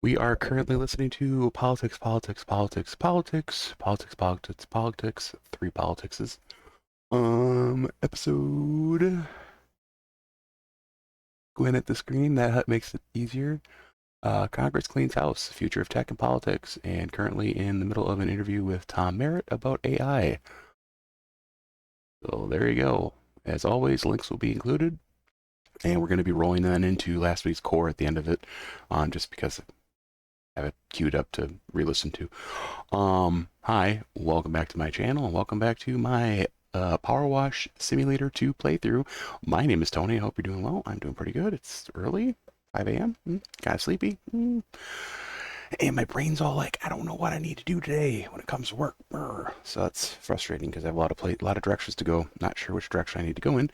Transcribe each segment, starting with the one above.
We are currently listening to Politics, Politics, Politics, Politics, Politics, Politics, Politics, three politicses. Episode. Going at the screen, that makes it easier. Congress cleans house, future of tech and politics, and currently in the middle of an interview with Tom Merritt about AI. So there you go. As always, links will be included, and we're going to be rolling that into last week's core at the end of it, just because I have it queued up to re-listen to. Hi, welcome back to my channel, and welcome back to my PowerWash Simulator 2 playthrough. My name is Tony. I hope you're doing well. I'm doing pretty good. It's early, 5 a.m. Kind of sleepy. And my brain's all like, I don't know what I need to do today when it comes to work. So that's frustrating because I have a lot of directions to go. Not sure which direction I need to go in.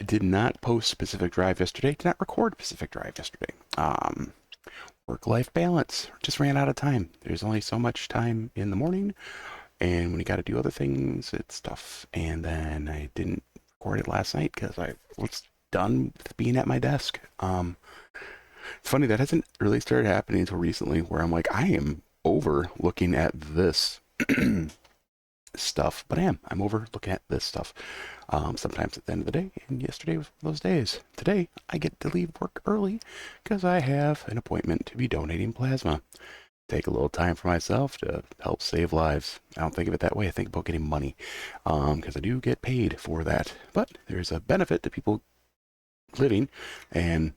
Did not post Pacific Drive yesterday. Did not record Pacific Drive yesterday. Work-life balance. Just ran out of time. There's only so much time in the morning, and when you got to do other things, it's tough. And then I didn't record it last night because I was done with being at my desk. It's funny, that hasn't really started happening until recently, where I'm like, I am over looking at this stuff, but I'm over looking at this stuff sometimes at the end of the day, and yesterday was one of those days. Today I get to leave work early because I have an appointment to be donating plasma. Take a little time for myself to help save lives. I don't think of it that way. I think about getting money because I do get paid for that, but there's a benefit to people living and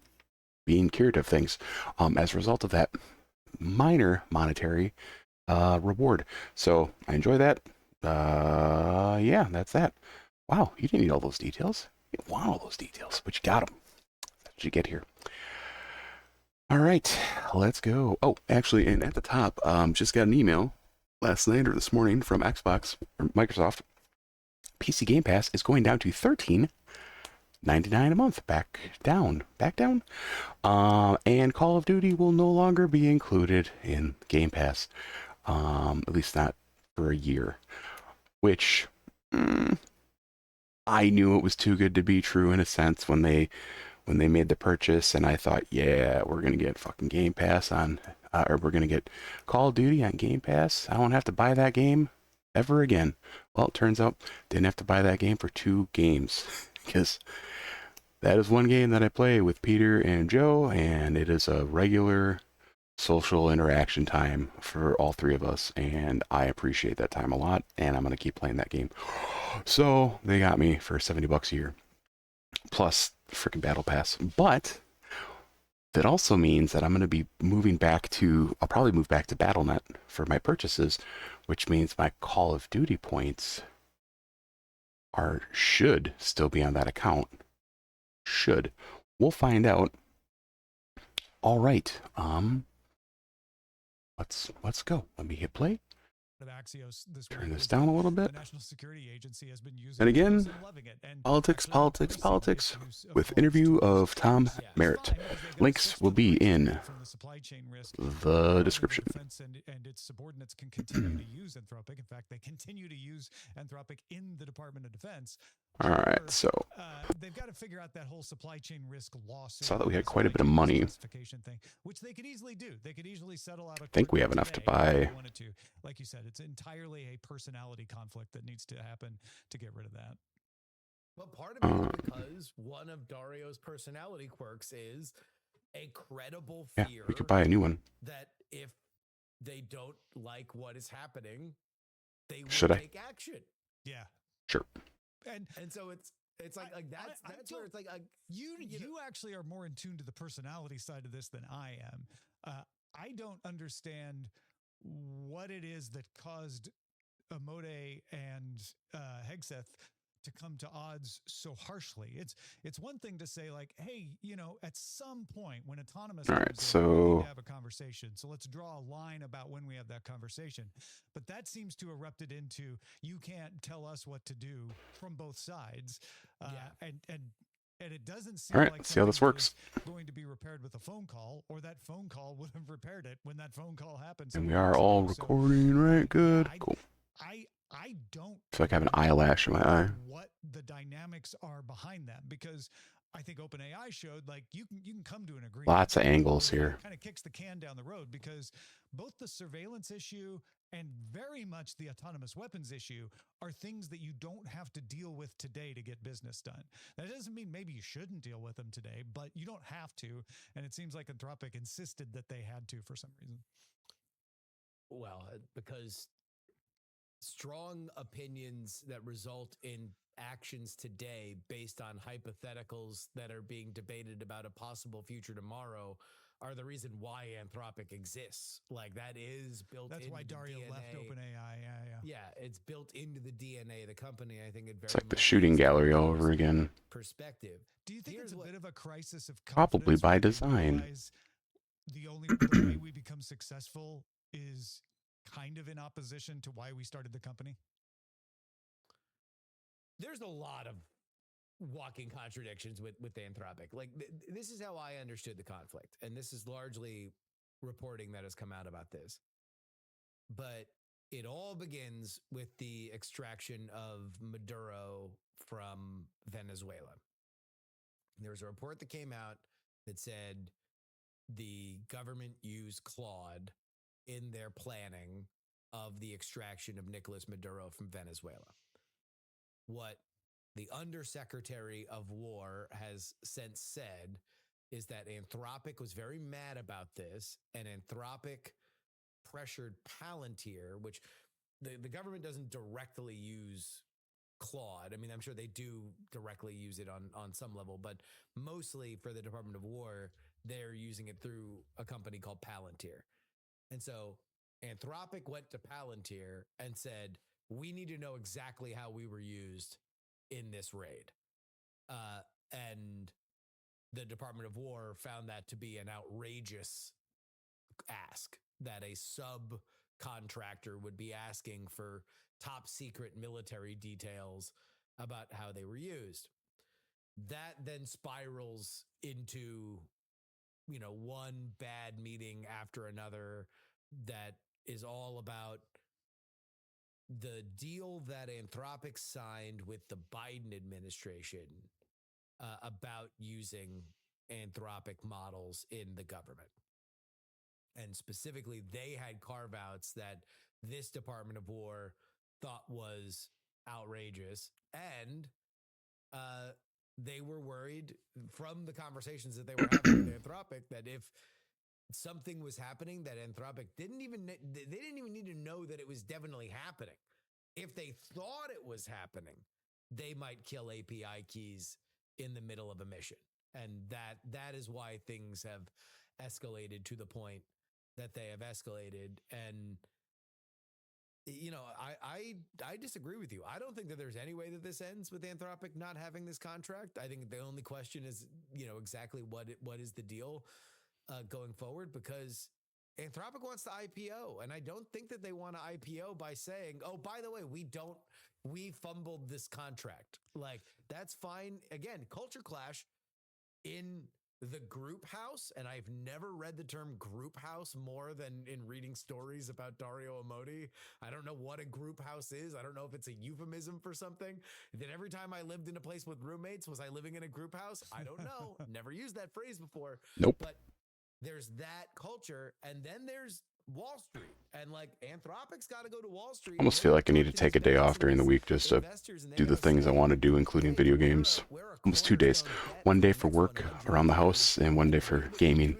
being cured of things as a result of that minor monetary reward. So I enjoy that. Yeah, that's that. Wow, you didn't need all those details. You didn't want all those details, but you got them. That's what you get here. All right, let's go. Oh, actually, and at the top, just got an email last night or this morning from Xbox or Microsoft. PC Game Pass is going down to $13.99 a month. Back down. And Call of Duty will no longer be included in Game Pass, at least not for a year. Which I knew it was too good to be true in a sense when they made the purchase, and I thought, yeah, we're gonna get fucking Game Pass on, or we're gonna get Call of Duty on Game Pass. I won't have to buy that game ever again. Well, it turns out didn't have to buy that game for 2 games because that is one game that I play with Peter and Joe, and it is a regular social interaction time for all 3 of us, and I appreciate that time a lot, and I'm going to keep playing that game. So they got me for $70 a year plus freaking battle pass. But that also means that I'm going to be I'll probably move back to BattleNet for my purchases, which means my Call of Duty points should still be on that account. We'll find out. All right. Let's go. Let me hit play. Turn this down a little bit. And again, politics with interview of Tom Merritt. Links will be in the description. And its subordinates can continue to use Anthropic. In fact, they continue to use Anthropic in the Department of Defense. All right, so they've got to figure out that whole supply chain risk lawsuit. Saw that we had quite a bit of money, thing, which they could easily do. They could easily settle out. I think we have enough to buy. Like you said, it's entirely a personality conflict that needs to happen to get rid of that. Well, part of it is because one of Dario's personality quirks is a credible fear. Yeah, we could buy a new one. That if they don't like what is happening, they will take action. Yeah, sure. And so it's like that's where it's like you actually are more in tune to the personality side of this than I am. I don't understand what it is that caused Amode and Hegseth to come to odds so harshly. It's one thing to say like, hey, at some point when autonomous, all right, so we have a conversation. So let's draw a line about when we have that conversation. But that seems to erupted into you can't tell us what to do from both sides. And it doesn't seem like see how this works. Going to be repaired with a phone call, or that phone call would have repaired it when that phone call happens. And we are all recording, right? Good. Cool. I don't feel like I have an eyelash in my eye. What the dynamics are behind that, because I think OpenAI showed like you can come to an agreement. Lots of angles here. of kicks the can down the road, because both the surveillance issue and very much the autonomous weapons issue are things that you don't have to deal with today to get business done. That doesn't mean maybe you shouldn't deal with them today, but you don't have to. And it seems like Anthropic insisted that they had to for some reason. Well, because strong opinions that result in actions today based on hypotheticals that are being debated about a possible future tomorrow are the reason why Anthropic exists. Like, that is built into the DNA. That's why Dario left OpenAI. Yeah, it's built into the DNA of the company. I think it very It's like the much shooting is gallery all over again. perspective. Do you think it's a bit of a crisis of Probably confidence by when we design. realize the way we become successful is kind of in opposition to why we started the company? There's a lot of walking contradictions with Anthropic. Like, this is how I understood the conflict, and this is largely reporting that has come out about this. But it all begins with the extraction of Maduro from Venezuela. There was a report that came out that said the government used Claude in their planning of the extraction of Nicolas Maduro from Venezuela. What the Undersecretary of War has since said is that Anthropic was very mad about this, and Anthropic pressured Palantir, which the government doesn't directly use Claude. I mean, I'm sure they do directly use it on some level, but mostly for the Department of War, they're using it through a company called Palantir. And so Anthropic went to Palantir and said, we need to know exactly how we were used in this raid. And the Department of War found that to be an outrageous ask, that a subcontractor would be asking for top secret military details about how they were used. That then spirals into, one bad meeting after another that is all about the deal that Anthropic signed with the Biden administration about using Anthropic models in the government. And specifically, they had carve-outs that this Department of War thought was outrageous. And they were worried from the conversations that they were having with Anthropic that if something was happening that Anthropic they didn't even need to know that it was definitely happening. If they thought it was happening, they might kill API keys in the middle of a mission. And that is why things have escalated to the point that they have escalated. And I disagree with you. I don't think that there's any way that this ends with Anthropic not having this contract. I think the only question is, exactly what is the deal going forward, because Anthropic wants to IPO, and I don't think that they want to IPO by saying, oh, by the way, we fumbled this contract. Like, that's fine. Again, culture clash in the group house, and I've never read the term group house more than in reading stories about Dario Amodi. I don't know what a group house is. I don't know if it's a euphemism for something. That every time I lived in a place with roommates, was I living in a group house? I don't know. Never used that phrase before. Nope. But there's that culture, and then there's Wall Street, and like Anthropic's got to go to Wall Street. I almost feel like I need to take a day off during the week just to do the things I want to do, including video games. Almost 2 days. 1 day for work around the house and 1 day for gaming.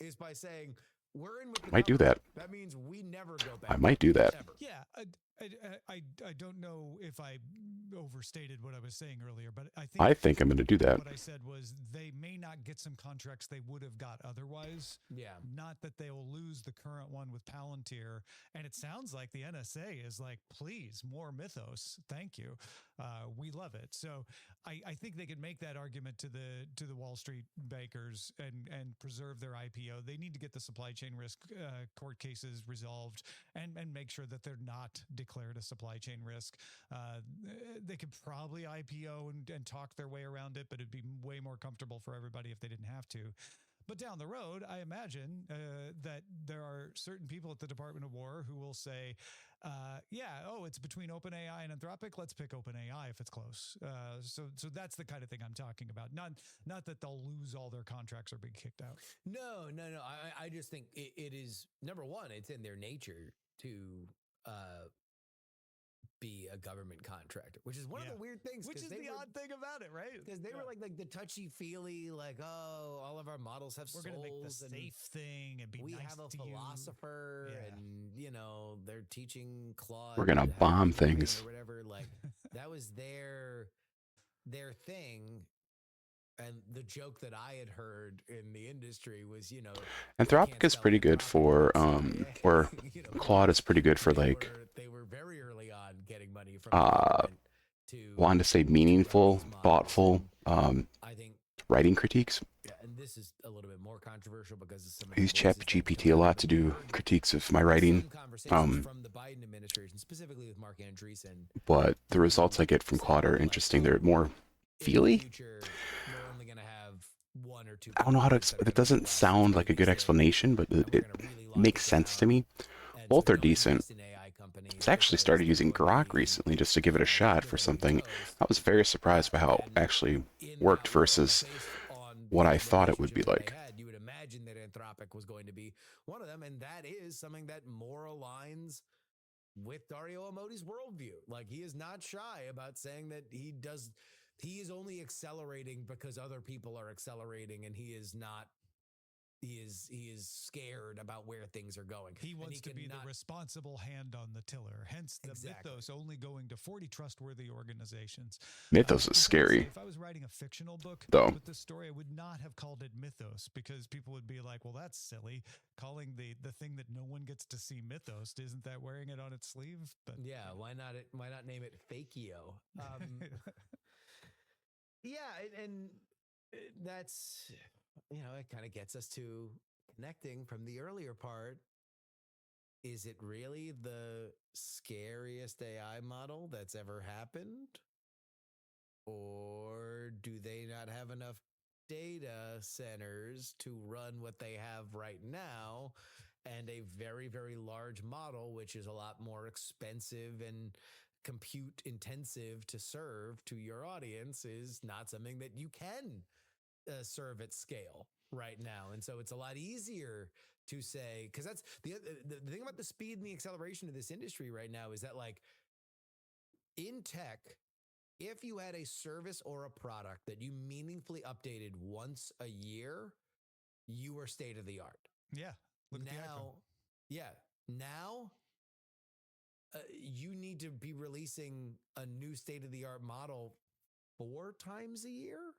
Is by saying we're in with the Might do that. That means we never go back. I might do that. Yeah, I don't know if I overstated what I was saying earlier, but I think I'm going to do that. What I said was they may not get some contracts they would have got otherwise. Yeah. Not that they will lose the current one with Palantir. And it sounds like the NSA is like, please, more Mythos. Thank you. We love it. So I think they could make that argument to the Wall Street bankers and preserve their IPO. They need to get the supply chain risk court cases resolved and make sure that they're not declared a supply chain risk. They could probably IPO and talk their way around it, but it'd be way more comfortable for everybody if they didn't have to. But down the road, I imagine that there are certain people at the Department of War who will say, it's between OpenAI and Anthropic. Let's pick OpenAI if it's close. So that's the kind of thing I'm talking about. Not that they'll lose all their contracts or be kicked out. No. I just think it is, number one, it's in their nature to be a government contractor, which is one of the weird things. Which is the odd thing about it, right? Because they were like the touchy-feely, like, oh, all of our models have We're souls. We're going to make the safe thing and be we nice have a to philosopher, and, they're teaching Claude. We're going to bomb things. Or whatever. Like, that was their thing. And the joke that I had heard in the industry was, Anthropic is pretty good for, or Claude is pretty good for, like, they were very early on getting money from wanting to say meaningful, thoughtful, I think writing critiques. Yeah, and this is a little bit more controversial because of some. I use ChatGPT a lot to do critiques of my writing. From the Biden administration, specifically with Mark Andreessen. But the results I get from Claude are interesting. They're more feely. I don't know how to explain. It doesn't sound like a good explanation, but it makes sense to me. Both are decent. I've actually started using Grok recently just to give it a shot for something. I was very surprised by how it actually worked versus what I thought it would be like. You would imagine that Anthropic was going to be one of them, and that is something that more aligns with Dario Amodi's worldview. Like, he is not shy about saying that he is only accelerating because other people are accelerating, and he is not. He is scared about where things are going. He wants to be the responsible hand on the tiller. Hence the mythos only going to 40 trustworthy organizations. Mythos is scary. If I was writing a fictional book with this story, I would not have called it mythos, because people would be like, well, that's silly. Calling the thing that no one gets to see mythos, isn't that wearing it on its sleeve? But yeah, why not name it Fakio? And that's, it kind of gets us to connecting from the earlier part. Is it really the scariest AI model that's ever happened? Or do they not have enough data centers to run what they have right now? And a very, very large model, which is a lot more expensive and compute intensive to serve to your audience, is not something that you can serve at scale right now. And so it's a lot easier to say, because that's the thing about the speed and the acceleration of this industry right now, is that, like, in tech, if you had a service or a product that you meaningfully updated once a year, you were state of the art. Yeah. Now you need to be releasing a new state of the art model 4 times a year.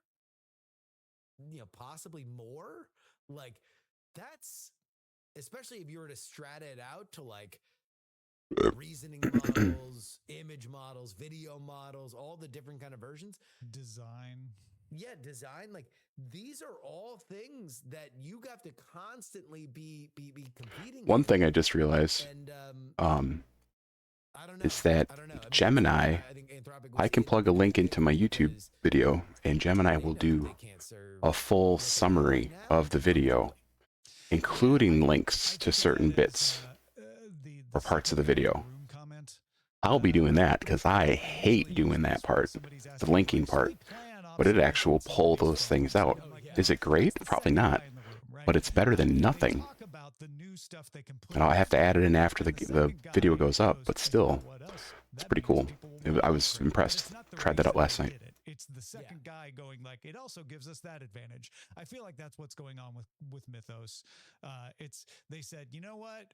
Possibly more. Like, that's, especially if you were to strata it out to, like, reasoning models, image models, video models, all the different kind of versions. Design. Like, these are all things that you have to constantly be competing. One thing I just realized, is that Gemini, I can plug a link into my YouTube video, and Gemini will do a full summary of the video, including links to certain bits or parts of the video. I'll be doing that because I hate doing that part, the linking part, but it actually will pull those things out. Is it great? Probably not, but it's better than nothing. And I have to add it in after the video goes up, but still, it's pretty cool. I was impressed. Tried that out last night. It's the second guy going, like, it also gives us that advantage. I feel like that's what's going on with Mythos. They said, you know what?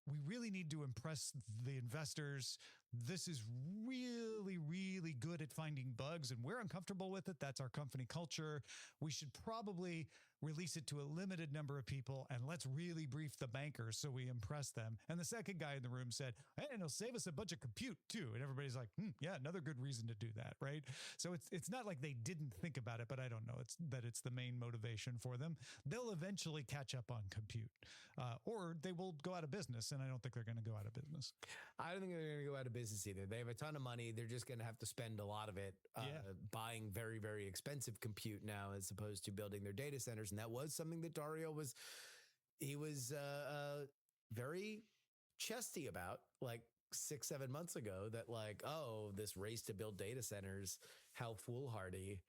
We really need to impress the investors. This is really, really good at finding bugs, and we're uncomfortable with it. That's our company culture. We should probably release it to a limited number of people, and let's really brief the bankers so we impress them. And the second guy in the room said, hey, and it'll save us a bunch of compute too. And everybody's like, yeah, another good reason to do that, right? So it's not like they didn't think about it, but I don't know. It's the main motivation for them. They'll eventually catch up on compute, or they will go out of business, and I don't think they're going to go out of business. I don't think they're going to go out of business either. They have a ton of money. They're just going to have to spend a lot of it buying very, very expensive compute now, as opposed to building their data centers. And that was something that Dario was very chesty about like 6-7 months ago that like, oh, this race to build data centers, how foolhardy.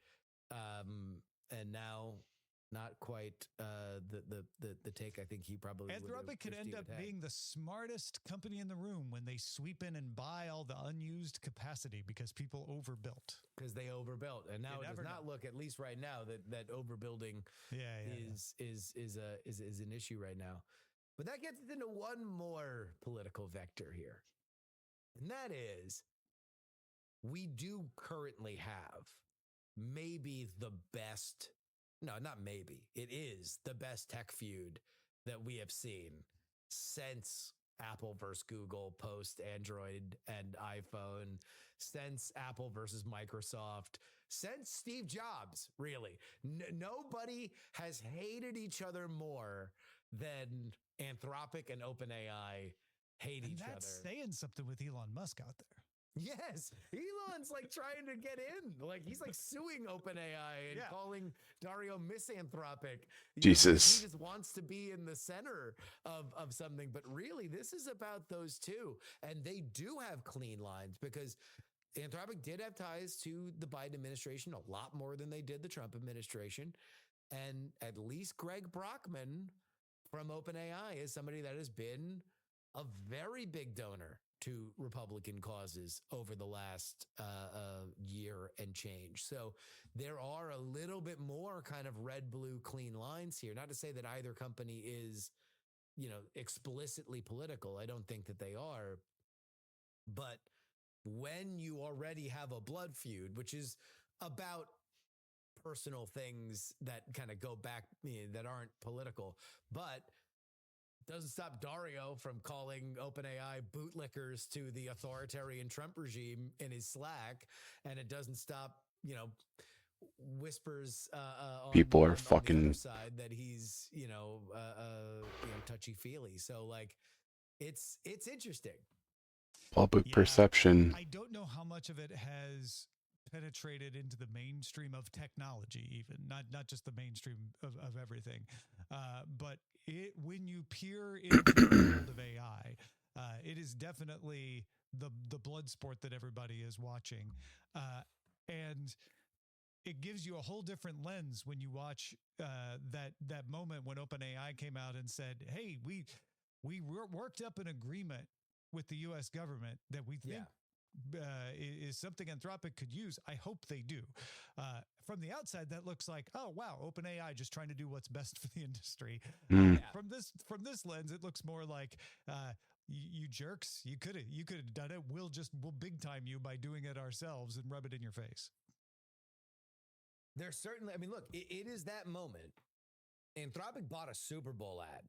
And now not quite the take I think he probably Anthropic could end up being the smartest company in the room when they sweep in and buy all the unused capacity because people overbuilt. Because they overbuilt, and now it does not look, at least right now, that overbuilding is an issue right now. But that gets into one more political vector here, and that is we do currently have maybe the best. No, not maybe. It is the best tech feud that we have seen since Apple versus Google post Android and iPhone, since Apple versus Microsoft, since Steve Jobs, really. Nobody has hated each other more than Anthropic and OpenAI hate each other. That's saying something with Elon Musk out there. Yes, Elon's like trying to get in. Like he's like suing OpenAI and calling Dario misanthropic. Jesus. He just wants to be in the center of something. But really, this is about those two. And they do have clean lines because Anthropic did have ties to the Biden administration a lot more than they did the Trump administration. And at least Greg Brockman from OpenAI is somebody that has been a very big donor to Republican causes over the last year and change. So there are a little bit more kind of red, blue, clean lines here. Not to say that either company is, explicitly political. I don't think that they are. But when you already have a blood feud, which is about personal things that kind of go back, that aren't political, but doesn't stop Dario from calling OpenAI bootlickers to the authoritarian Trump regime in his Slack. And it doesn't stop, whispers people are on fucking the other side that he's, touchy-feely. So like it's interesting. Public perception. I don't know how much of it has penetrated into the mainstream of technology, even not just the mainstream of everything, but when you peer into the world of AI, it is definitely the blood sport that everybody is watching, and it gives you a whole different lens when you watch that moment when OpenAI came out and said, "Hey, we worked up an agreement with the U.S. government that we think is something Anthropic could use." I hope they do. From the outside, that looks like, oh wow, OpenAI just trying to do what's best for the industry. From this lens, it looks more like you jerks. You could have done it. We'll big time you by doing it ourselves and rub it in your face. There's certainly, look, it is that moment. Anthropic bought a Super Bowl ad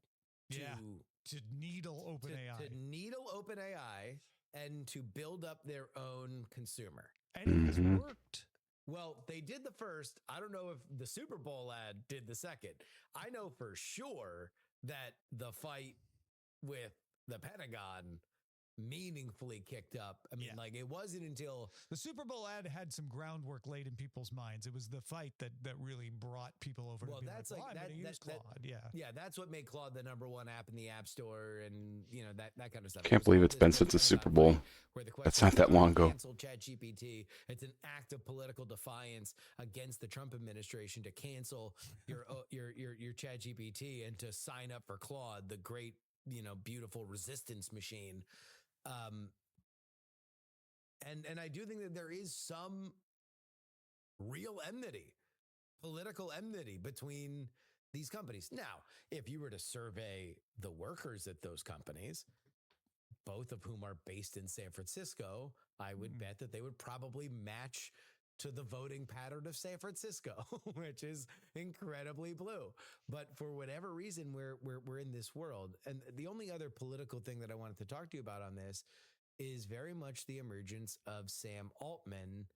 to needle OpenAI. To needle OpenAI and to build up their own consumer. And it has worked. Well, they did the first. I don't know if the Super Bowl ad did the second. I know for sure that the fight with the Pentagon meaningfully kicked up. Like it wasn't until the Super Bowl ad had some groundwork laid in people's minds. It was the fight that really brought people over. Well, to be that's like, I'm going to use Claude. That's what made Claude the #1 app in the App Store, and that kind of stuff. Can't believe it's been since the Super Bowl. That's not that long ago. Cancel ChatGPT. It's an act of political defiance against the Trump administration to cancel your ChatGPT and to sign up for Claude, the great, beautiful resistance machine. And I do think that there is some real political enmity between these companies. Now, if you were to survey the workers at those companies, both of whom are based in San Francisco, I would bet that they would probably match to the voting pattern of San Francisco, which is incredibly blue. But for whatever reason, we're in this world. And the only other political thing that I wanted to talk to you about on this is very much the emergence of Sam Altman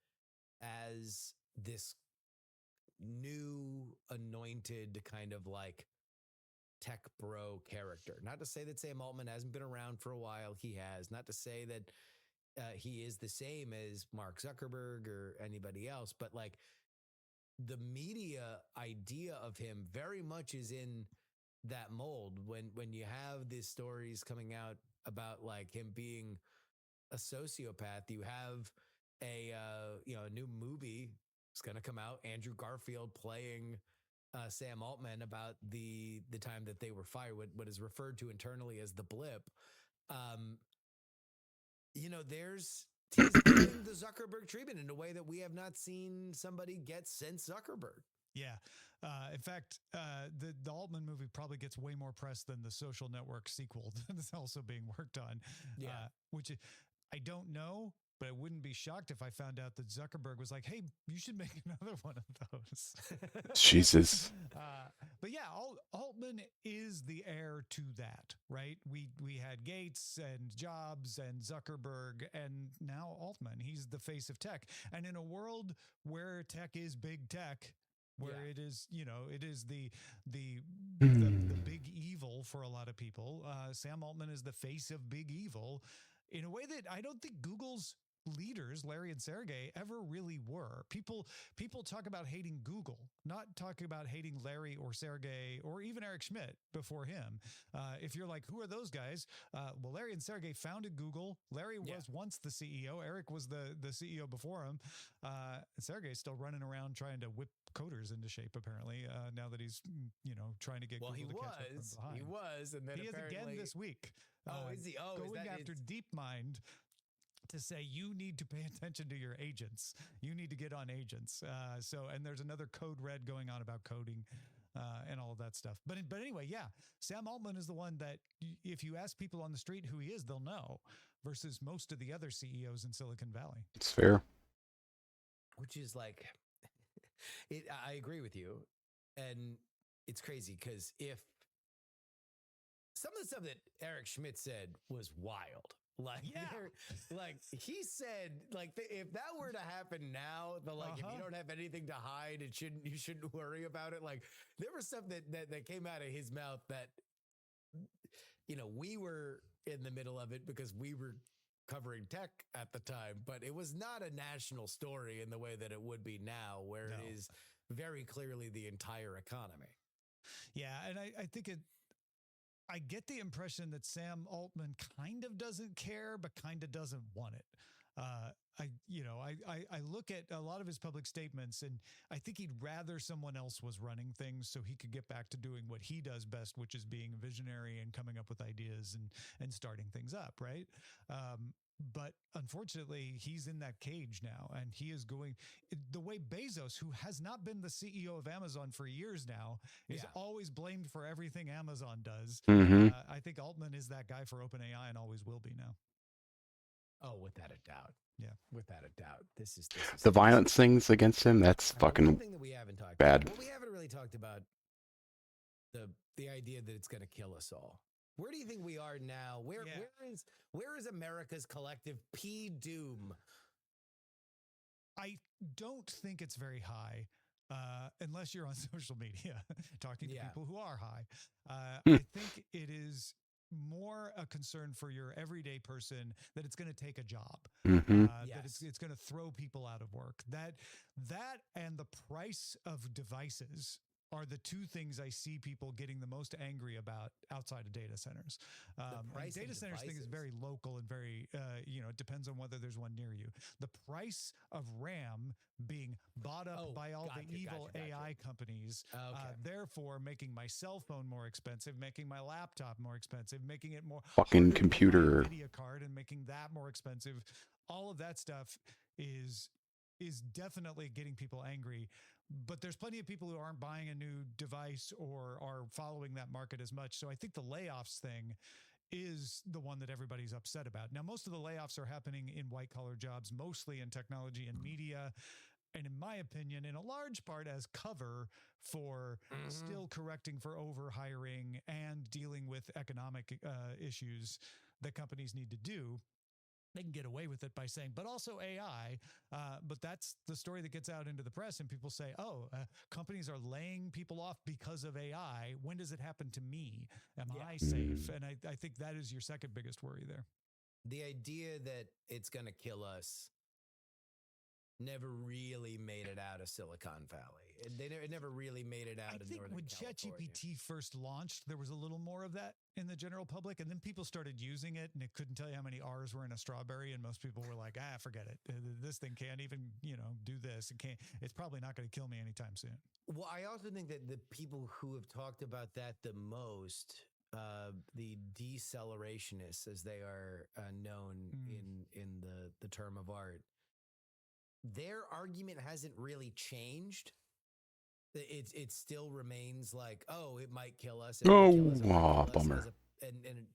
as this new anointed kind of like tech bro character. Not to say that Sam Altman hasn't been around for a while. He has. Not to say that he is the same as Mark Zuckerberg or anybody else, but like the media idea of him very much is in that mold when you have these stories coming out about like him being a sociopath. You have a new movie is going to come out, Andrew Garfield playing Sam Altman, about the time that they were fired, what is referred to internally as the blip. um he's giving the Zuckerberg treatment in a way that we have not seen somebody get since Zuckerberg. Yeah. In fact, the Altman movie probably gets way more press than the Social Network sequel that's also being worked on. Yeah. Which I don't know, but I wouldn't be shocked if I found out that Zuckerberg was like, "Hey, you should make another one of those." Jesus. But yeah, Altman is the heir to that, right? We had Gates and Jobs and Zuckerberg, and now Altman. He's the face of tech, and in a world where tech is big tech, where it is, it is the big evil for a lot of people. Sam Altman is the face of big evil in a way that I don't think Google's leaders, Larry and Sergey, ever really were. People talk about hating Google, not talking about hating Larry or Sergey or even Eric Schmidt before him. If you're like, who are those guys? Well, Larry and Sergey founded Google. Larry was once the CEO. Eric was the CEO before him. Sergey's still running around trying to whip coders into shape, apparently, now that he's, trying to get Google to catch up from behind. He was, and then he is again this week. Is he? Oh, going after DeepMind to say you need to pay attention to your agents. You need to get on agents. And there's another code red going on about coding and all of that stuff. But anyway, yeah, Sam Altman is the one that if you ask people on the street who he is, they'll know, versus most of the other CEOs in Silicon Valley. It's fair. Which is like, I agree with you. And it's crazy because if some of the stuff that Eric Schmidt said was wild. Like, like he said, like if that were to happen now, if you don't have anything to hide, you shouldn't worry about it. Like there was stuff that came out of his mouth that, we were in the middle of it because we were covering tech at the time, but it was not a national story in the way that it would be now, where it is very clearly the entire economy. Yeah, and I think I get the impression that Sam Altman kind of doesn't care, but kind of doesn't want it. I look at a lot of his public statements, and I think he'd rather someone else was running things so he could get back to doing what he does best, which is being visionary and coming up with ideas and starting things up, right? But unfortunately, he's in that cage now, and he is going the way Bezos, who has not been the CEO of Amazon for years now, is always blamed for everything Amazon does. Mm-hmm. I think Altman is that guy for OpenAI and always will be now. Oh, without a doubt. Yeah, without a doubt. This is the violence things against him. That's fucking thing that we haven't talked bad. About. Well, we haven't really talked about the idea that it's going to kill us all. Where do you think we are now? Where is America's collective doom? I don't think it's very high, unless you're on social media talking to people who are high. I think it is more a concern for your everyday person that it's going to take a job, that it's going to throw people out of work. That and the price of devices are the two things I see people getting the most angry about outside of data centers. Data centers thing is very local and very, it depends on whether there's one near you. The price of RAM being bought up by all the evil AI companies, therefore making my cell phone more expensive, making my laptop more expensive, making it more fucking computer video card and making that more expensive. All of that stuff is definitely getting people angry. But there's plenty of people who aren't buying a new device or are following that market as much. So I think the layoffs thing is the one that everybody's upset about. Now, most of the layoffs are happening in white collar jobs, mostly in technology and media. And in my opinion, in a large part as cover for still correcting for overhiring and dealing with economic issues that companies need to do. They can get away with it by saying, but also AI. But that's the story that gets out into the press, and people say, companies are laying people off because of AI. When does it happen to me? Am I safe? And I think that is your second biggest worry there. The idea that it's going to kill us never really made it out of Silicon Valley. It never really made it out I of think Northern when California. ChatGPT first launched, there was a little more of that in the general public, and then people started using it, and it couldn't tell you how many R's were in a strawberry, and most people were like, forget it. This thing can't even, do this. It can't. It's probably not going to kill me anytime soon. Well, I also think that the people who have talked about that the most, the decelerationist, as they are known in the term of art, their argument hasn't really changed. It still remains like, oh, it might kill us. It might kill us. It might kill us Bummer. and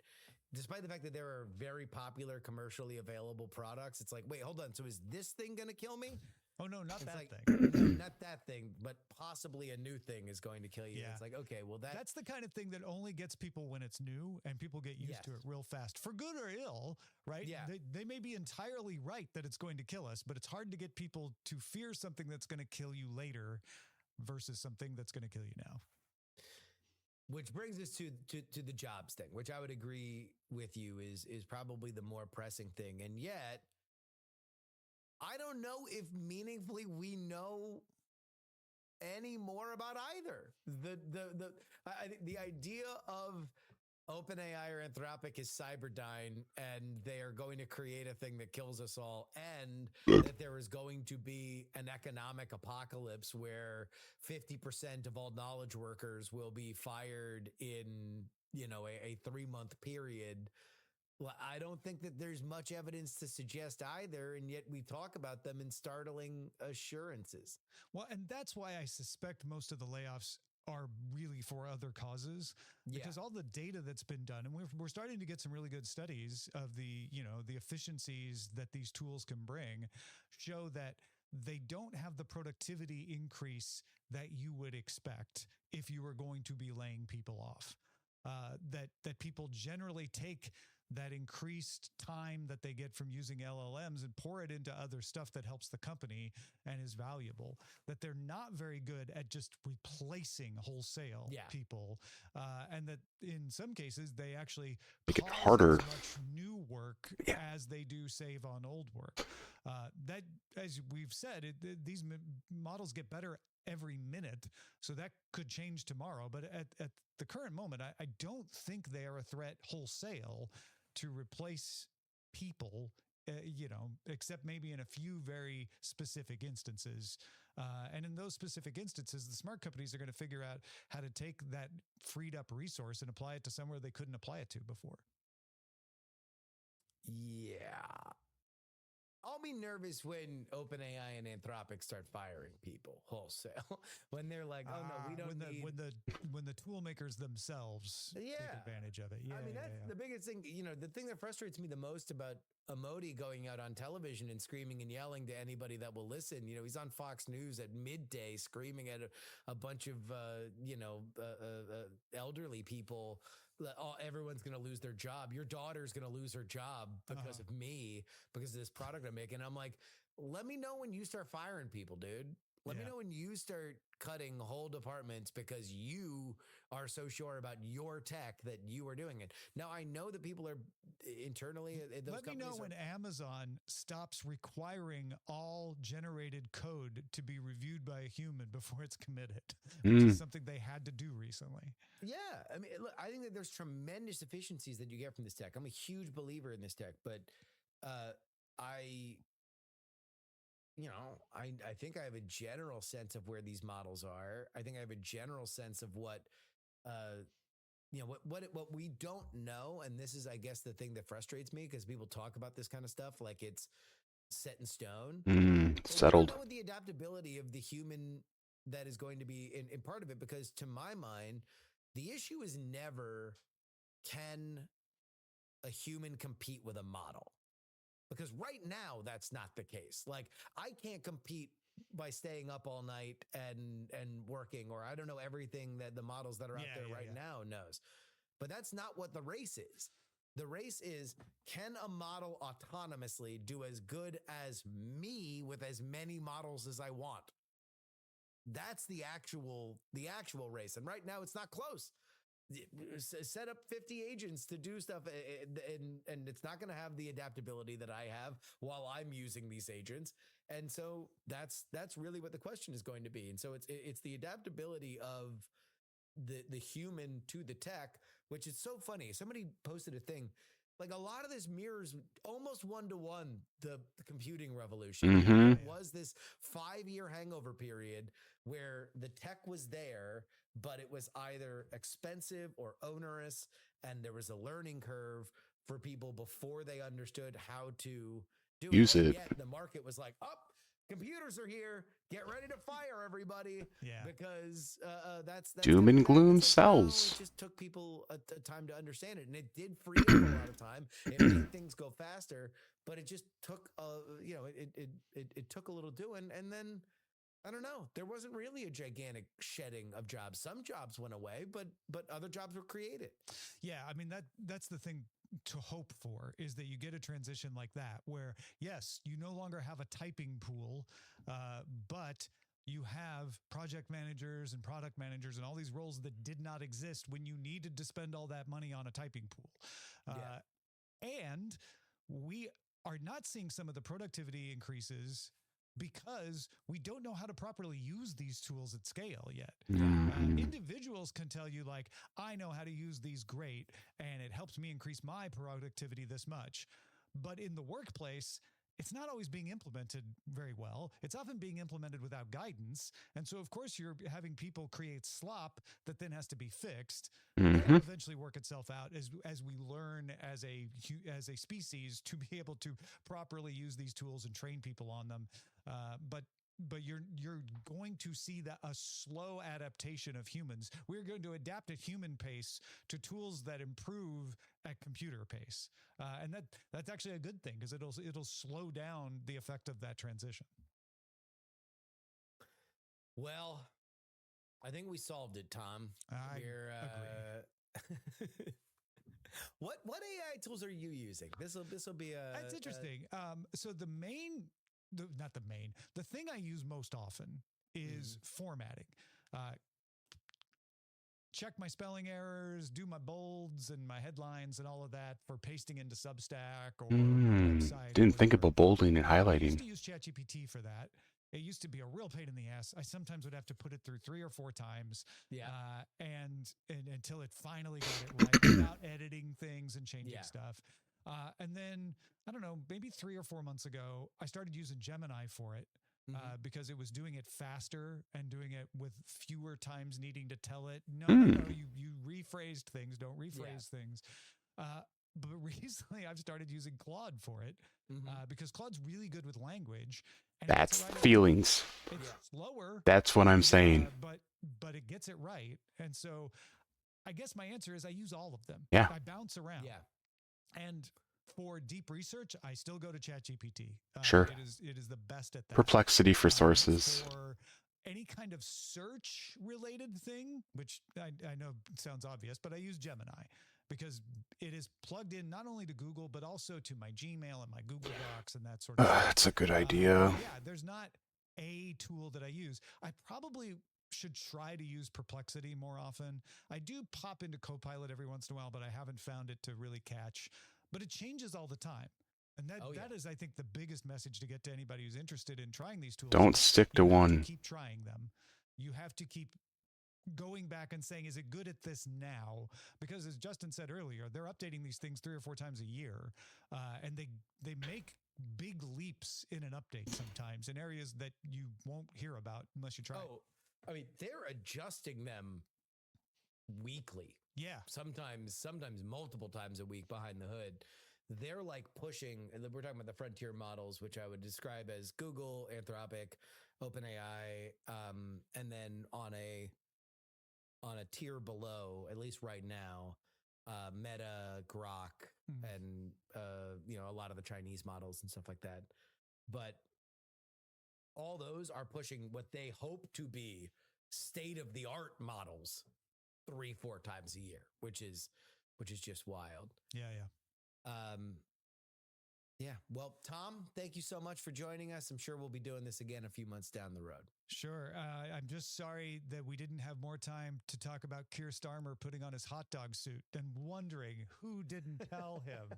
despite the fact that there are very popular commercially available products, it's like, wait, hold on. So is this thing going to kill me? Oh no, not It's that like, thing. no, not that thing, but possibly a new thing is going to kill you. Yeah. It's like, okay, well, that's the kind of thing that only gets people when it's new, and people get used to it real fast, for good or ill, right? Yeah. They may be entirely right that it's going to kill us, but it's hard to get people to fear something that's going to kill you later versus something that's going to kill you now. Which brings us to the jobs thing, which I would agree with you is probably the more pressing thing. And yet, I don't know if meaningfully we know any more about either. The idea of OpenAI or Anthropic is Cyberdyne, and they are going to create a thing that kills us all, and that there is going to be an economic apocalypse where 50% of all knowledge workers will be fired in, a 3-month period. Well, I don't think that there's much evidence to suggest either, and yet we talk about them in startling assurances. Well, and that's why I suspect most of the layoffs are really for other causes, because all the data that's been done, and we're starting to get some really good studies of the efficiencies that these tools can bring, show that they don't have the productivity increase that you would expect if you were going to be laying people off. That people generally take that increased time that they get from using LLMs and pour it into other stuff that helps the company and is valuable, that they're not very good at just replacing wholesale people. And that in some cases, they actually make it cause harder. as much new work as they do save on old work. That, as we've said, these models get better every minute. So that could change tomorrow. But at the current moment, I don't think they are a threat wholesale to replace people, except maybe in a few very specific instances. And in those specific instances, the smart companies are going to figure out how to take that freed up resource and apply it to somewhere they couldn't apply it to before. Yeah. I'll be nervous when OpenAI and Anthropic start firing people wholesale. When they're like, "Oh no, we don't need." When the tool makers themselves take advantage of it. Yeah, I mean, that's the biggest thing. The thing that frustrates me the most about Amodi going out on television and screaming and yelling to anybody that will listen. He's on Fox News at midday screaming at a bunch of elderly people. Everyone's going to lose their job. Your daughter's going to lose her job because of me, because of this product I'm making. I'm like, let me know when you start firing people, dude. Let me know when you start cutting whole departments because you are so sure about your tech that you are doing it. Now, I know that people are internally. Let me know when Amazon stops requiring all generated code to be reviewed by a human before it's committed, which is something they had to do recently. Yeah. I mean, look, I think that there's tremendous efficiencies that you get from this tech. I'm a huge believer in this tech, but I think I have a general sense of where these models are. I think I have a general sense of what we don't know. And this is, I guess, the thing that frustrates me, because people talk about this kind of stuff like it's set in stone. Settled. We don't know the adaptability of the human that is going to be in part of it, because to my mind, the issue is never, can a human compete with a model? Because right now, that's not the case. Like, I can't compete by staying up all night and working, or I don't know everything that the models that are out there now knows. But that's not what the race is. The race is, can a model autonomously do as good as me with as many models as I want? That's the actual race. And right now, it's not close. set up 50 agents to do stuff, and it's not going to have the adaptability that I have while I'm using these agents. And so that's really what the question is going to be. And so it's the adaptability of the human to the tech, which is so funny. Somebody posted a thing, like a lot of this mirrors almost 1-to-1 the computing revolution. Mm-hmm. There was this 5-year hangover period where the tech was there, but it was either expensive or onerous, and there was a learning curve for people before they understood how to do Use it. And it. yet the market was like, computers are here. Get ready to fire everybody. Yeah. Because that's Doom kinda and what happened. gloom It's like, no, sells. it just took people a time to understand it, and it did free up a lot of time. It made things go faster, but it just took it took a little doing, and then I don't know. There wasn't really a gigantic shedding of jobs. Some jobs went away, but other jobs were created. Yeah, I mean that's the thing to hope for, is that you get a transition like that where, yes, you no longer have a typing pool, but you have project managers and product managers and all these roles that did not exist when you needed to spend all that money on a typing pool. And we are not seeing some of the productivity increases because we don't know how to properly use these tools at scale yet. Individuals can tell you, like, I know how to use these great, and it helps me increase my productivity this much. But in the workplace, it's not always being implemented very well. It's often being implemented without guidance. And so, of course, you're having people create slop that then has to be fixed. That'll eventually work itself out as we learn as a species to be able to properly use these tools and train people on them. But you're going to see a slow adaptation of humans. We're going to adapt at human pace to tools that improve at computer pace, and that's actually a good thing, because it'll slow down the effect of that transition. Well, I think we solved it, Tom. I agree. What AI tools are you using? This will be a. That's interesting. So the thing I use most often is formatting. Check my spelling errors, do my bolds and my headlines and all of that for pasting into Substack or my website. Didn't think about bolding and highlighting. I used to use ChatGPT for that. It used to be a real pain in the ass. I sometimes would have to put it through 3 or 4 times. And until it finally got it right without editing things and changing stuff. And then, I don't know, maybe 3 or 4 months ago, I started using Gemini for it. Because it was doing it faster and doing it with fewer times needing to tell it, no, you rephrased things, don't rephrase things. But recently I've started using Claude for it because Claude's really good with language. And that's feelings. It's slower. That's what I'm saying. But it gets it right. And so I guess my answer is I use all of them. Yeah. I bounce around. Yeah. And for deep research, I still go to ChatGPT. Sure. It is the best at that. Perplexity for sources. For any kind of search related thing, which I know sounds obvious, but I use Gemini because it is plugged in not only to Google, but also to my Gmail and my Google Docs and that sort of stuff. That's a good idea. Yeah, there's not a tool that I use. I probably should try to use Perplexity more often. I do pop into Copilot every once in a while, but I haven't found it to really catch. But it changes all the time. And that is, I think, the biggest message to get to anybody who's interested in trying these tools. Don't stick to one. Keep trying them. You have to keep going back and saying, is it good at this now? Because as Justin said earlier, they're updating these things 3 or 4 times a year. And they make big leaps in an update sometimes in areas that you won't hear about unless you try. Oh, I mean, they're adjusting them weekly. Yeah. Sometimes multiple times a week behind the hood. They're like pushing, and we're talking about the frontier models, which I would describe as Google, Anthropic, OpenAI, and then on a tier below, at least right now, Meta, Grok, and a lot of the Chinese models and stuff like that. But all those are pushing what they hope to be state-of-the-art models 3-4 times a year, which is just wild. Yeah. Yeah. Well, Tom, thank you so much for joining us. I'm sure we'll be doing this again a few months down the road. Sure. I'm just sorry that we didn't have more time to talk about Keir Starmer putting on his hot dog suit and wondering who didn't tell him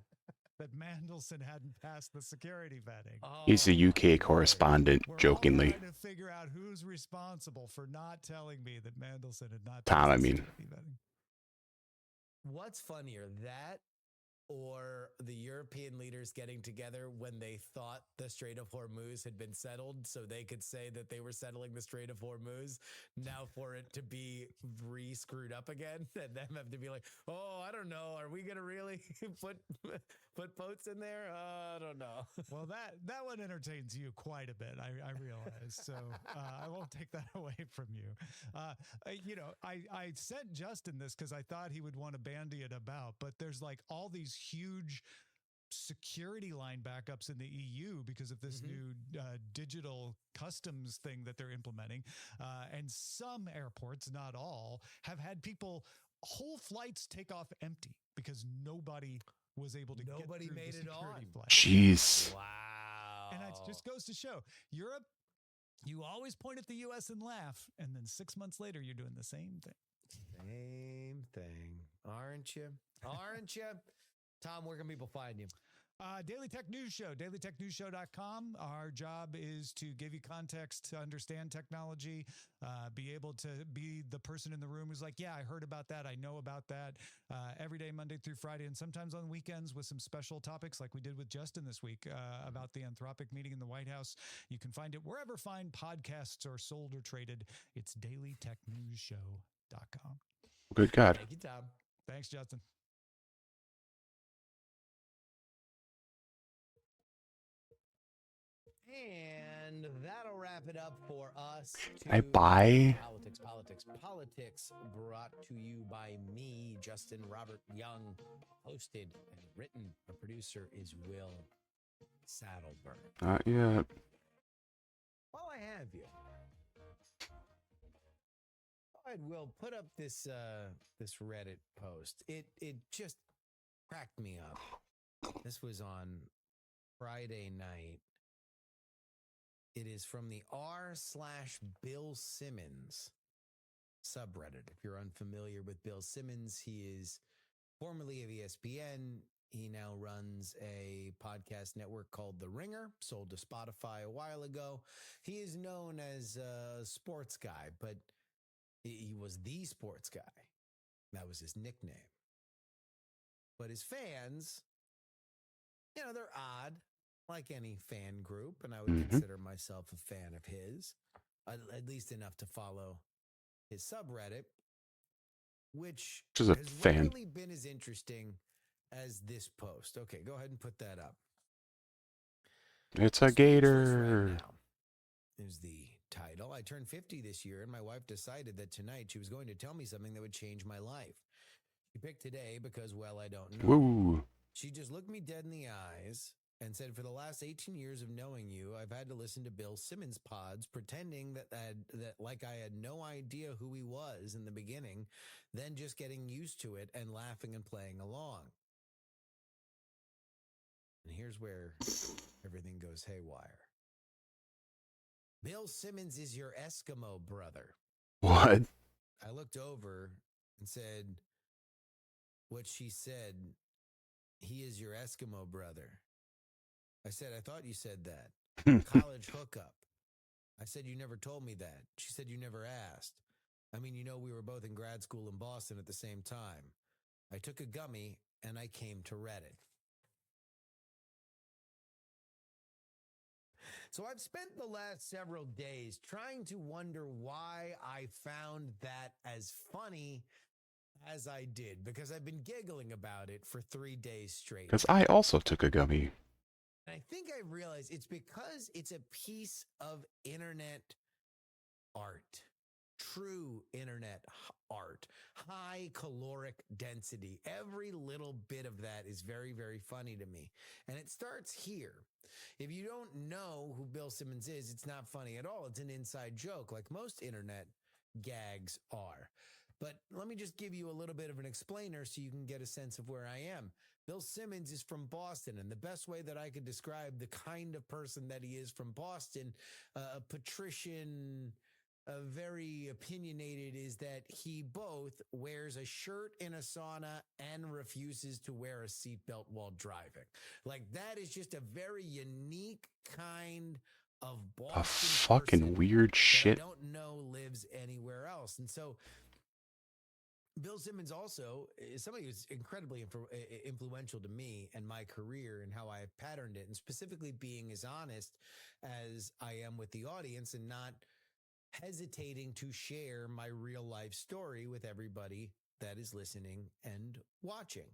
that Mandelson hadn't passed the security vetting. He's a UK correspondent, We're jokingly. all trying to figure out who's responsible for not telling me that Mandelson had not Tom, passed I the mean. security vetting. What's funnier, that or the European leaders getting together when they thought the Strait of Hormuz had been settled so they could say that they were settling the Strait of Hormuz, now for it to be re-screwed up again and them have to be like, oh, I don't know, are we going to really put boats in there? I don't know. Well, that one entertains you quite a bit, I realize. So I won't take that away from you. I sent Justin this because I thought he would want to bandy it about, but there's like all these huge security line backups in the EU because of this new digital customs thing that they're implementing. And some airports, not all, have had whole flights take off empty because nobody was able to get through made the it security on. flight. Jeez. Wow. And it just goes to show Europe, you always point at the US and laugh. And then 6 months later, you're doing the same thing. Same thing. Aren't you? Aren't you? Tom, where can people find you? Daily Tech News Show, dailytechnewsshow.com. Our job is to give you context to understand technology, be able to be the person in the room who's like, yeah, I heard about that. I know about that. Every day, Monday through Friday, and sometimes on weekends with some special topics like we did with Justin this week about the Anthropic meeting in the White House. You can find it wherever fine podcasts are sold or traded. It's dailytechnewsshow.com. Good God. Thank you, Tom. Thanks, Justin. And that'll wrap it up for us. I buy. Politics brought to you by me, Justin Robert Young, hosted and written. The producer is Will Saddleberg. Not yet. While I have you, all right, Will, put up this Reddit post. It just cracked me up. This was on Friday night. It is from the r/Bill Simmons subreddit. If you're unfamiliar with Bill Simmons, he is formerly of ESPN. He now runs a podcast network called The Ringer, sold to Spotify a while ago. He is known as a sports guy, but he was the sports guy. That was his nickname. But his fans, they're odd, like any fan group, and I would consider myself a fan of his, at least enough to follow his subreddit, which is a has fan. rarely been as interesting as this post. Okay, go ahead and put that up. It's a gator. Right now is the title. I turned 50 this year, and my wife decided that tonight she was going to tell me something that would change my life. She picked today because, well, I don't know. Woo. She just looked me dead in the eyes and said, for the last 18 years of knowing you, I've had to listen to Bill Simmons pods, pretending that like I had no idea who he was in the beginning, then just getting used to it and laughing and playing along. And here's where everything goes haywire. Bill Simmons is your Eskimo brother. What? I looked over and said what she said. He is your Eskimo brother. I said, I thought you said that. College hookup. I said, you never told me that. She said, you never asked. I mean, we were both in grad school in Boston at the same time. I took a gummy and I came to Reddit. So I've spent the last several days trying to wonder why I found that as funny as I did, because I've been giggling about it for 3 days straight. Because I also took a gummy. And I think I realized it's because it's a piece of internet art, true internet art, high caloric density. Every little bit of that is very, very funny to me. And it starts here. If you don't know who Bill Simmons is, it's not funny at all. It's an inside joke, like most internet gags are. But let me just give you a little bit of an explainer so you can get a sense of where I am. Bill Simmons is from Boston, and the best way that I could describe the kind of person that he is from Boston, patrician, very opinionated, is that he both wears a shirt in a sauna and refuses to wear a seatbelt while driving. Like, that is just a very unique kind of Boston A fucking person weird that I shit. don't know lives anywhere else. And so Bill Simmons also is somebody who's incredibly influential to me and my career and how I've patterned it, and specifically being as honest as I am with the audience and not hesitating to share my real life story with everybody that is listening and watching.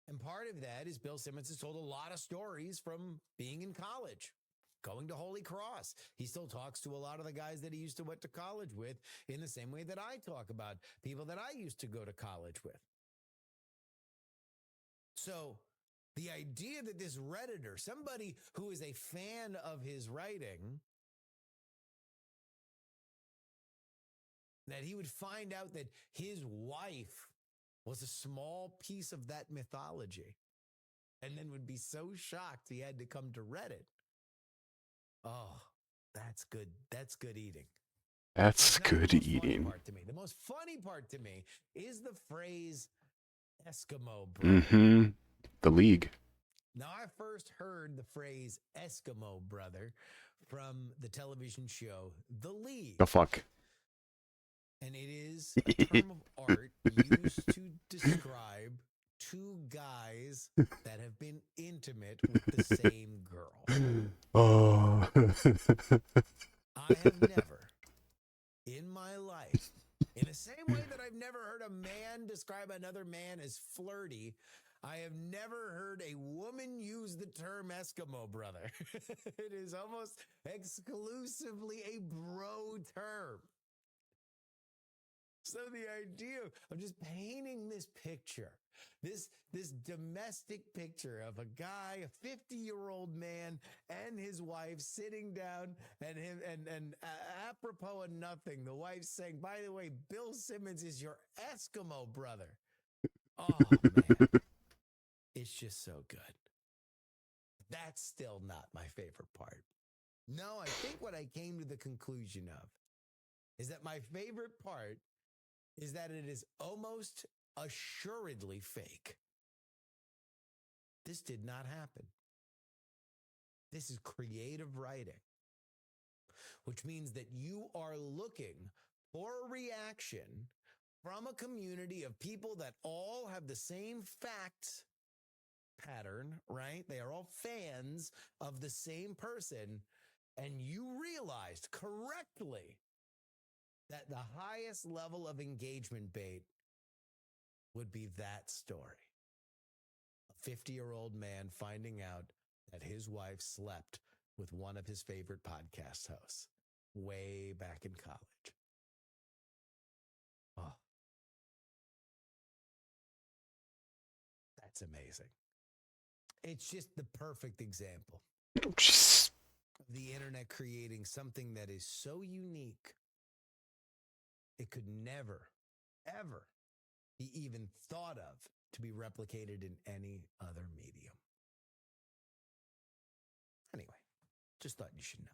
And part of that is Bill Simmons has told a lot of stories from being in college, going to Holy Cross. He still talks to a lot of the guys that he used to went to college with in the same way that I talk about people that I used to go to college with. So the idea that this Redditor, somebody who is a fan of his writing, that he would find out that his wife was a small piece of that mythology and then would be so shocked he had to come to Reddit. Oh, that's good. That's good eating. That's That's not good the most funny eating. part to me. The most funny part to me is the phrase Eskimo brother. Mm-hmm. The League. Now, I first heard the phrase Eskimo brother from the television show The League. The fuck. And it is a term of art used to describe two guys that have been intimate with the same girl. Oh. I have never, in my life, in the same way that I've never heard a man describe another man as flirty, I have never heard a woman use the term Eskimo brother. It is almost exclusively a bro term. So the idea of just painting this picture, this domestic picture of a guy, a 50-year-old man and his wife sitting down, and him and apropos of nothing, the wife saying, by the way, Bill Simmons is your Eskimo brother. Oh, man. It's just so good. That's still not my favorite part. No, I think what I came to the conclusion of is that my favorite part is that it is almost assuredly fake. This did not happen. This is creative writing, which means that you are looking for a reaction from a community of people that all have the same facts pattern, right? They are all fans of the same person, and you realized correctly that the highest level of engagement bait would be that story. A 50-year-old man finding out that his wife slept with one of his favorite podcast hosts way back in college. Oh, that's amazing. It's just the perfect example Just of the internet creating something that is so unique, it could never, ever be even thought of to be replicated in any other medium. Anyway, just thought you should know.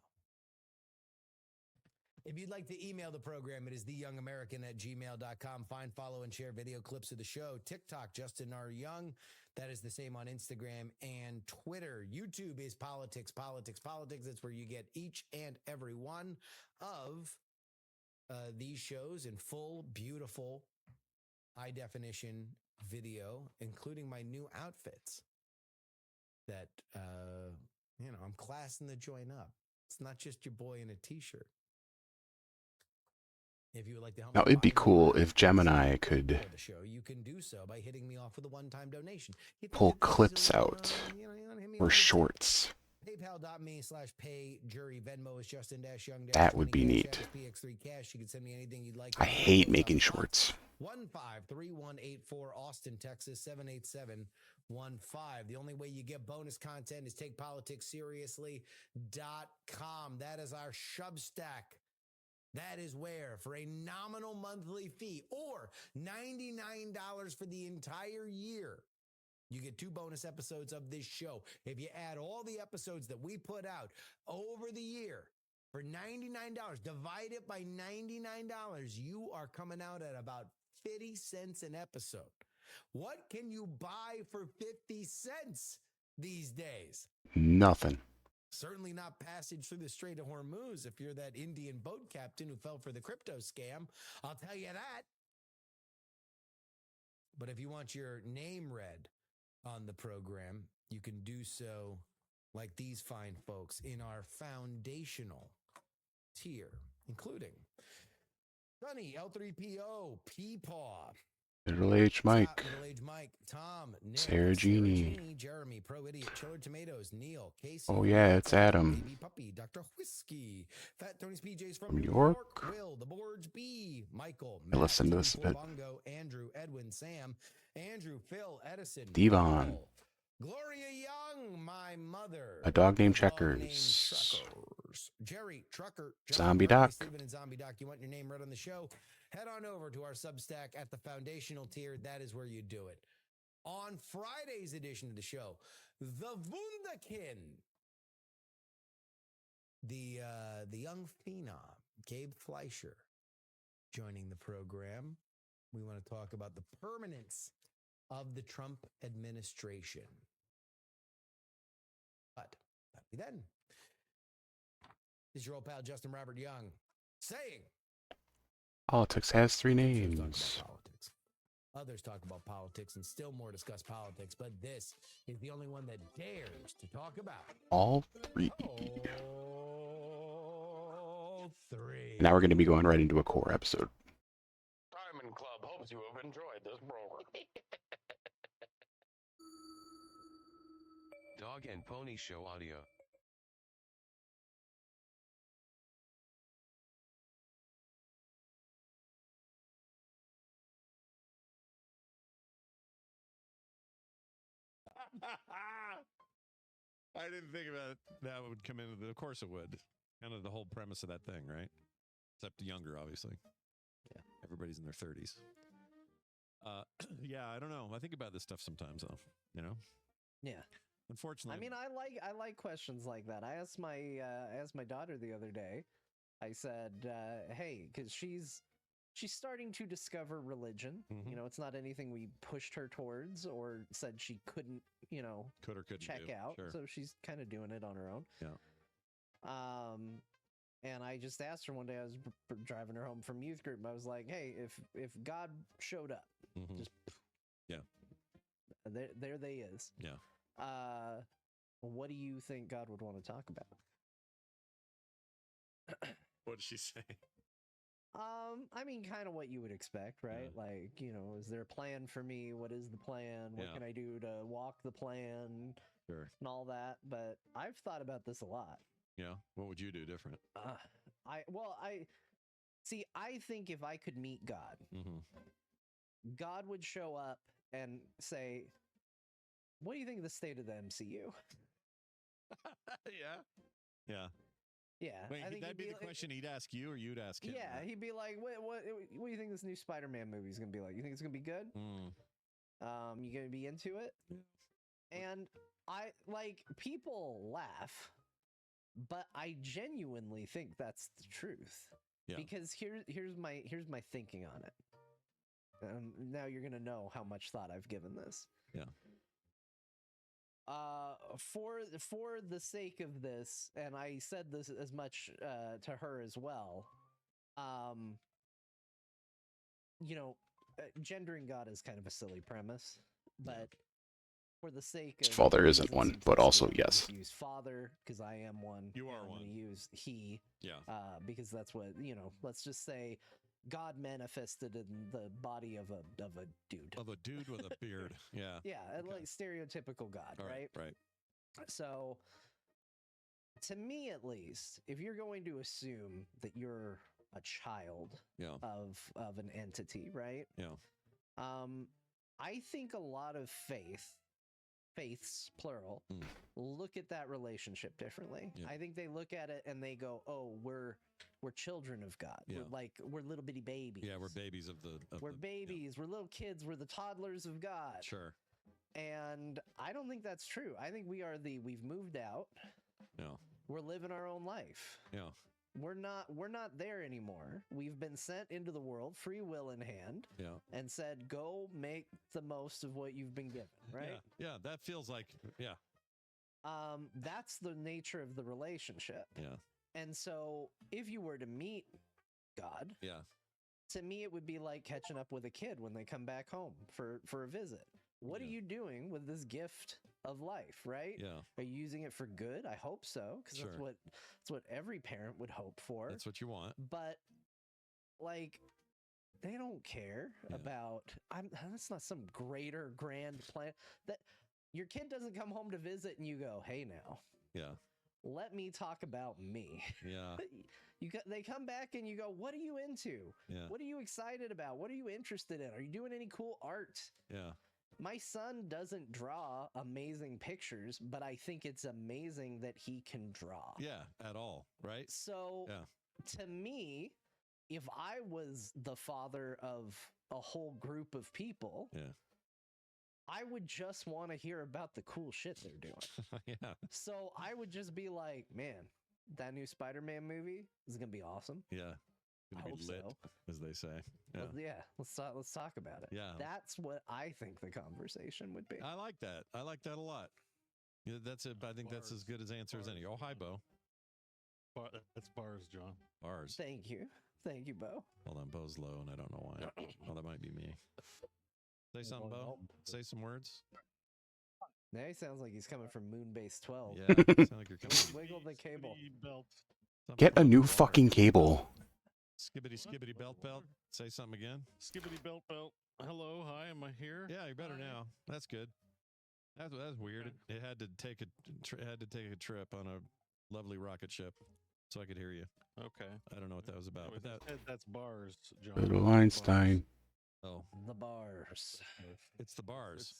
If you'd like to email the program, it is theyoungamerican@gmail.com. Find, follow, and share video clips of the show. TikTok, Justin R. Young. That is the same on Instagram and Twitter. YouTube is Politics. That's where you get each and every one of these shows in full, beautiful, high definition video, including my new outfits that, I'm classing the joint up. It's not just your boy in a t-shirt. If you would like to help now me it'd be buy cool more if Gemini for could the show, you can do so by hitting me off with a one-time donation. You think pull that this is a clips little, out you wanna hit me or off with a tip? shorts. PayPal.me/payjury. Venmo is Justin-Young. That would be neat. PX3 Cash. You can send me anything you'd like. I hate making shorts. 153184 Austin, Texas 78715. The only way you get bonus content is takepoliticsseriously.com. That is our Substack. That is where, for a nominal monthly fee or $99 for the entire year, You get 2 bonus episodes of this show. If you add all the episodes that we put out over the year for $99, divide it by $99, you are coming out at about 50 cents an episode. What can you buy for 50 cents these days? Nothing. Certainly not passage through the Strait of Hormuz if you're that Indian boat captain who fell for the crypto scam. I'll tell you that. But if you want your name read on the program, you can do so like these fine folks in our foundational tier, including Sunny, L3PO, Peepaw, Middle-aged Mike. Middle-aged Mike, Tom, Nick, Sarah Jeannie, Jeremy, Pro Idiot, Chiller Tomatoes, Neil, Casey. Oh yeah, it's Adam. Baby Puppy, Dr. Whiskey, Fat Tony's PJs from From New York. York, Will, The Borge B, Michael, I listened to this a bit. Bongo, Andrew, Edwin, Sam, Andrew, Phil, Edison, Devon. Paul, Gloria Young, my mother. A dog named A dog Checkers. named Truckers. Jerry, Trucker, John, Zombie Bernie, Doc. Steven, and Zombie Doc. You want your name read on the show? Head on over to our Substack at the foundational tier. That is where you do it. On Friday's edition of the show, the Wunderkind, the young phenom, Gabe Fleischer, joining the program. We want to talk about the permanence of the Trump administration. But that'll be then. This is your old pal Justin Robert Young saying, Politics has 3 Others names. talk about politics. Others talk about politics and still more discuss politics, but this is the only one that dares to talk about All 3. all 3. Now we're going to be going right into a core episode. Diamond Club hopes you have enjoyed this program. Dog and Pony Show audio. I didn't think about that would come into the. Of course it would. Kind of the whole premise of that thing, right? Except younger, obviously. Yeah. Everybody's in their 30s. Yeah, I don't know. I think about this stuff sometimes, though. You know. Yeah. Unfortunately, I mean, I like questions like that. I asked my daughter the other day. I said, "Hey," because she's starting to discover religion. Mhm. You know, it's not anything we pushed her towards or said she couldn't, could or couldn't check do. out. Sure. So she's kind of doing it on her own. Yeah. And I just asked her one day. I was driving her home from youth group. I was like, "Hey, if God showed up, Mhm. just Yeah. there they is. Yeah. What do you think God would want to talk about?" What did she say? I mean, kind of what you would expect, right? Yeah. Like, is there a plan for me? What is the plan? What Yeah. can I do to walk the plan Sure. and all that? But I've thought about this a lot. Yeah. What would you do different? I think if I could meet God, Mm-hmm. God would show up and say, "What do you think of the state of the MCU?" Yeah. Yeah. Yeah, Wait, I think that'd he'd be the question he'd ask you, or you'd ask him? Yeah, he'd be like, what do you think this new Spider-Man movie is gonna be like? You think it's gonna be good? Mm. You gonna be into it? Yeah. And people laugh, but I genuinely think that's the truth. Yeah. Because here's my thinking on it. Now you're gonna know how much thought I've given this. Yeah. For the sake of this, and I said this as much to her as well. Gendering God is kind of a silly premise, but for the sake of First of all, there isn't one, but also, simplicity, I'm yes. gonna use father because I am one. You are and I'm one. going to use he Yeah. because that's what let's just say God manifested in the body of a dude. Of a dude with a beard. Yeah. Yeah, Okay. like stereotypical God, All right? Right. So, to me at least, if you're going to assume that you're a child Yeah. of an entity, right? Yeah. I think a lot of faiths plural, look at that relationship differently. Yeah. I think they look at it and they go, "Oh, we're children of God. Yeah. We're little bitty babies. Yeah. We're babies of the. We're babies. We're little kids. We're the toddlers of God." Sure. And I don't think that's true. I think we've moved out. Yeah. We're living our own life. Yeah. We're not there anymore. We've been sent into the world, free will in hand, Yeah. and said, go make the most of what you've been given, right? Yeah. Yeah. That feels like, yeah. That's the nature of the relationship. Yeah. And so if you were to meet God, Yeah. to me, it would be like catching up with a kid when they come back home for a visit. What are Yeah. you doing with this gift of life, right? Yeah. Are you using it for good? I hope so, because Sure. that's what every parent would hope for. That's what you want. But like, they don't care Yeah. about. That's not some greater grand plan. That your kid doesn't come home to visit and you go, "Hey, now, Yeah. let me talk about me." Yeah. They come back and you go, "What are you into? Yeah. What are you excited about? What are you interested in? Are you doing any cool art?" Yeah. My son doesn't draw amazing pictures, but I think it's amazing that he can draw. Yeah. At all. Right. So Yeah. to me, if I was the father of a whole group of people, Yeah. I would just want to hear about the cool shit they're doing. Yeah. So I would just be like, man, that new Spider-Man movie is going to be awesome. Yeah. I Gonna hope be lit, so. as they say. Yeah. Let's talk about it. Yeah. That's what I think the conversation would be. I like that. I like that a lot. Yeah, that's it. I think that's as good as answer as any. Oh, hi, Bo. That's bars, John. Bars. Thank you, Bo. Hold on, Bo's low, and I don't know why. Oh, that might be me. Say something, Bo. Say some words. Now he sounds like he's coming from Moonbase 12. Yeah. Sound like you're coming. Wiggle the cable. Belt. Get a new fucking cable. Skibbity belt. Say something again. Skibbity belt. Hello, hi, am I here? Yeah, you're better Hi. now. That's good. That's weird. It had to take a trip on a lovely rocket ship, so I could hear you. Okay. I don't know what that was about, but That's bars, John. Little Einstein. oh, The bars. it's the bars.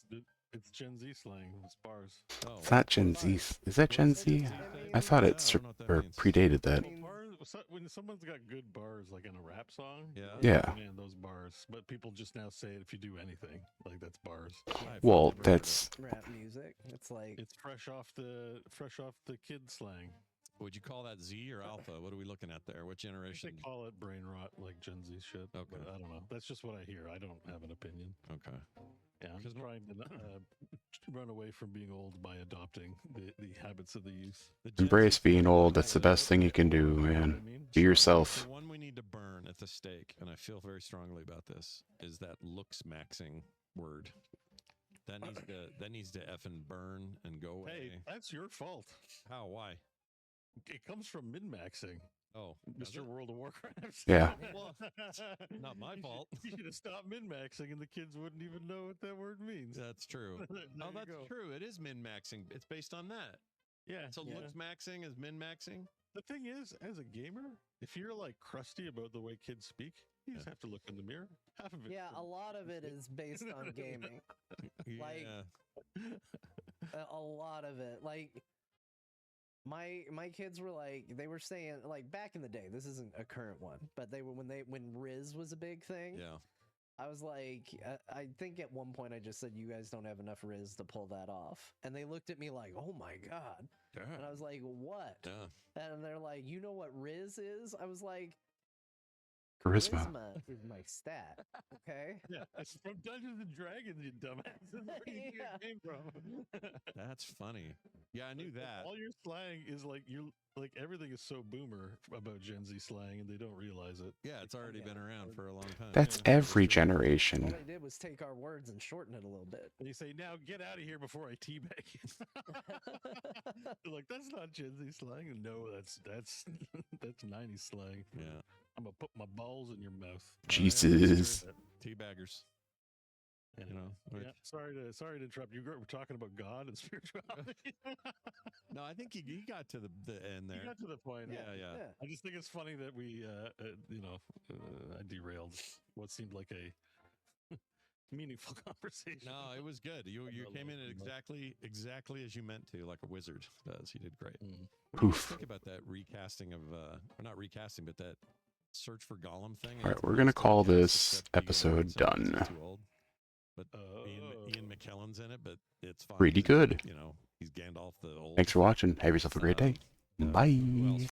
It's Gen Z slang. It's bars. Oh, It's not Gen Z. Is that Gen Z? I thought it I don't know what that or means. predated that. Well, bars, when someone's got good bars, like in a rap song, Yeah. Yeah. man, those bars. But people just now say it if you do anything, like that's bars. I've Well, never heard of that's Rap music. It's like It's fresh off the kid slang. it. Would you call that Z or Alpha? What are we looking at there? What They generation? call it brain rot, like Gen Z shit. Okay. But I don't know. That's just what I hear. I don't have an opinion. Okay. Yeah, I'm 'Cause trying to run away from being old by adopting the habits of the youth. The Gen embrace Z being thing, old. That's the best thing you can do, You know what I man. mean? Be The yourself. one we need to burn at the stake, and I feel very strongly about this, is that looks maxing word. That needs to effing burn and go away. Hey, that's your fault. How? Why? It comes from min-maxing, Oh, does Mr. it? World of Warcraft. Yeah. Well, not my fault. You should have stopped min-maxing, and the kids wouldn't even know what that word means. That's true. There Oh, you that's go. true. It is min maxing. It's based on that. Yeah. So yeah. looks maxing is min maxing. The thing is, as a gamer, if you're like crusty about the way kids speak, you just have to look in the mirror. Half of it. yeah, a lot of it is based on gaming. Like- Yeah. A lot of it. Like my kids were like they were saying like back in the day, this isn't a current one, but they were when Riz was a big thing. Yeah. I was like, I think at one point I just said, you guys don't have enough Riz to pull that off. And they looked at me like, oh my God. And I was like, what? Yeah. And they're like, you know what Riz is? I was like, Charisma. charisma is my stat. Okay. Yeah, it's from Dungeons and Dragons, you dumbass. That's where you get Yeah. your name from. That's funny. Yeah, I knew that. All your slang is like everything is so boomer about Gen Z slang, and they don't realize it. Yeah, it's already been around for a long time. That's Yeah. every All generation. they did was take our words and shorten it a little bit. And you say, "Now get out of here before I teabag you." They're like, "That's not Gen Z slang." And no, that's 90s slang. Yeah. I'm gonna put my balls in your mouth. Jesus. Teabaggers. Anyway, You know. which- yeah, sorry to interrupt. You were talking about God and spirituality. No, I think he got to the end there. You got to the point. Yeah. I just think it's funny that we, I derailed what seemed like a meaningful conversation. No, it was good. You came in exactly as you meant to, like a wizard does. You did great. Mm. What do you guys Poof. think about that recasting of, or not recasting, but that search for Gollum thing? All right, It's we're gonna nice to call get us this except you know, episode it's not- done. it's too old. But Oh. Ian McKellen's in it, but it's fine. Pretty good. You know, he's Gandalf the old. Thanks for watching. Have yourself a great day. Who Bye. else